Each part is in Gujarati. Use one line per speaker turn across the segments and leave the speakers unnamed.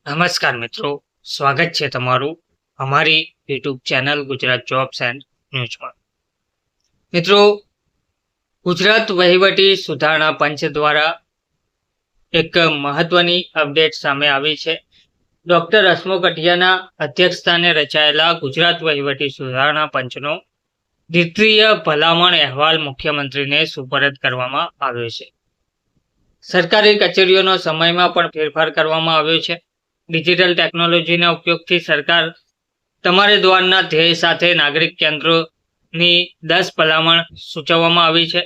નમસ્કાર મિત્રો, સ્વાગત છે તમારું અમારી YouTube channel Gujarat jobs and ન્યૂઝમાં. મિત્રો, ગુજરાત વહીવટી સુધારણા પંચ દ્વારા એક મહત્વની અપડેટ સામે આવી છે. ડોક્ટર હસમુખ અઢિયાના અધ્યક્ષસ્થાને રચાયેલા ગુજરાત વહીવટી સુધારણા પંચનો દ્વિતીય ભલામણ અહેવાલ મુખ્યમંત્રીને સુપરત કરવામાં આવ્યો છે. સરકારી કચેરીઓનો સમયમાં પણ ફેરફાર કરવામાં આવ્યો છે. ડિજિટલ ટેકનોલોજીના ઉપયોગથી સરકાર તમારે દ્વારના ધ્યેય સાથે નાગરિક કેન્દ્રોની 10 ભલામણ સૂચવવામાં આવી છે.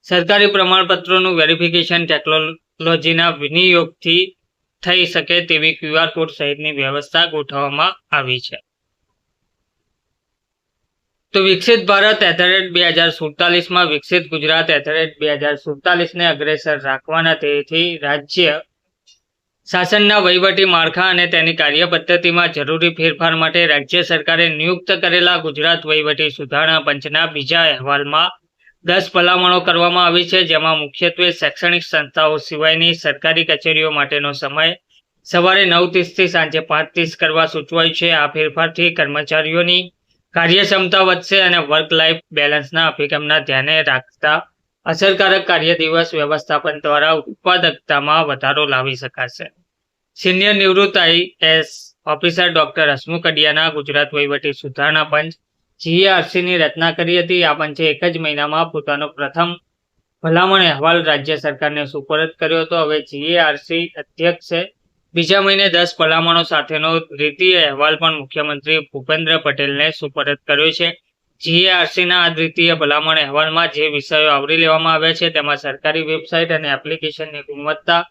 સરકારી પ્રમાણપત્રોનું વેરિફિકેશન ટેકનોલોજીના વિનિયોગથી થઈ શકે તેવી QR કોડ સહિતની વ્યવસ્થા ગોઠવવામાં આવી છે. તો વિકસિત ભારત @2047માં વિકસિત ગુજરાત @2047ને અગ્રેસર રાખવાના ધ્યેયથી રાજ્ય શાસનના વહીવટી માળખા અને તેની કાર્યપદ્ધતિમાં જરૂરી ફેરફાર માટે રાજ્ય સરકારે નિયુક્ત કરેલા ગુજરાત વહીવટી સુધારણા પંચના બીજા અહેવાલમાં 10 ભલામણો કરવામાં આવી છે, જેમાં મુખ્યત્વે શૈક્ષણિક સંસ્થાઓ સિવાયની સરકારી કચેરીઓ માટેનો સમય સવારે 9:30 થી સાંજે 5:30 કરવા સૂચવાયું છે. આ ફેરફારથી કર્મચારીઓની કાર્યક્ષમતા વધશે અને વર્ક લાઈફ બેલેન્સના અભિગમના ધ્યાને રાખતા અસરકારક કાર્ય દિવસ વ્યવસ્થાપન દ્વારા ઉત્પાદકતામાં વધારો લાવી શકાશે. સિનિયર નિવૃત્ત IAS ઓફિસર ડોક્ટર હસમુખ અઢિયાના ગુજરાત વહીવટી સુધારણા પંચ GARCની રચના કરી હતી. આ પંચે એક જ મહિનામાં પોતાનો પ્રથમ ભલામણ અહેવાલ રાજ્ય સરકારને સુપરત કર્યો હતો. હવે GARC અધ્યક્ષે બીજા મહિને 10 ભલામણો સાથેનો દ્વિતીય અહેવાલ પણ મુખ્યમંત્રી ભૂપેન્દ્ર પટેલને સુપરત કર્યો છે. GARCના આ દ્વિતીય ભલામણ અહેવાલમાં જે વિષયો આવરી લેવામાં આવ્યા છે તેમાં સરકારી વેબસાઇટ અને એપ્લિકેશનની ગુણવત્તા,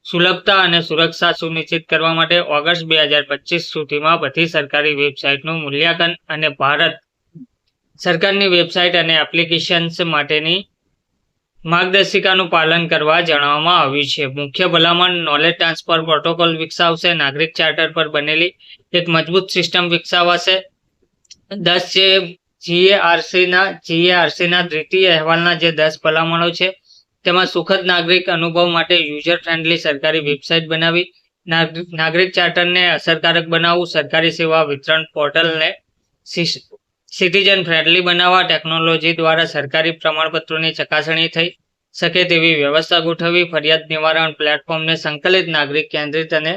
સુલભતા અને સુરક્ષા સુનિશ્ચિત કરવા માટે ઓગસ્ટ 2025 સુધીમાં બધી સરકારી વેબસાઇટનું મૂલ્યાંકન અને ભારત સરકારની વેબસાઇટ અને એપ્લિકેશન્સ માટેની માર્ગદર્શિકાનું પાલન કરવા જણાવવામાં આવ્યું છે. મુખ્ય ભલામણ નોલેજ ટ્રાન્સફર પ્રોટોકોલ વિકસાવશે. નાગરિક ચાર્ટર પર બનેલી એક મજબૂત સિસ્ટમ વિકસાવાશે. 10 છે GARCના દ્વિતીય અહેવાલના જે 10 ભલામણો છે તેમાં સુખદ નાગરિક અનુભવ માટે યુઝર ફ્રેન્ડલી સરકારી વેબસાઇટ બનાવી, નાગરિક ચાર્ટરને અસરકારક બનાવવું, સરકારી સેવા વિતરણ પોર્ટલને સિટીઝન ફ્રેન્ડલી બનાવવા, ટેકનોલોજી દ્વારા સરકારી પ્રમાણપત્રોની ચકાસણી થઈ શકે તેવી વ્યવસ્થા ગોઠવવી, ફરિયાદ નિવારણ પ્લેટફોર્મને સંકલિત નાગરિક કેન્દ્રિત અને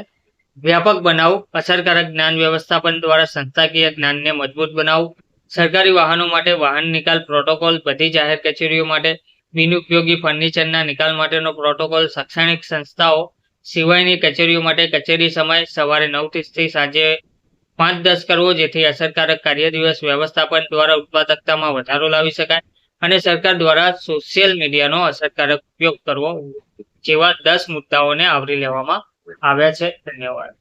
વ્યાપક બનાવવું, અસરકારક જ્ઞાન વ્યવસ્થાપન દ્વારા સંસ્થાકીય જ્ઞાનને મજબૂત બનાવવું, સરકારી વાહનો માટે વાહન નિકાલ પ્રોટોકોલ, બધી જાહેર કચેરીઓ માટે બિનઉપયોગી ફર્નિચરના નિકાલ માટેનો પ્રોટોકોલ, શૈક્ષણિક સંસ્થાઓ સિવાયની કચેરીઓ માટે કચેરી સમય સવારે 9:30 થી સાંજે 5:10 કરવો, જેથી અસરકારક કાર્ય દિવસ વ્યવસ્થાપન દ્વારા ઉત્પાદકતામાં વધારો લાવી શકાય અને સરકાર દ્વારા સોશિયલ મીડિયાનો અસરકારક ઉપયોગ કરવો જેવા 10 મુદ્દાઓને આવરી લેવામાં આવ્યા છે. ધન્યવાદ.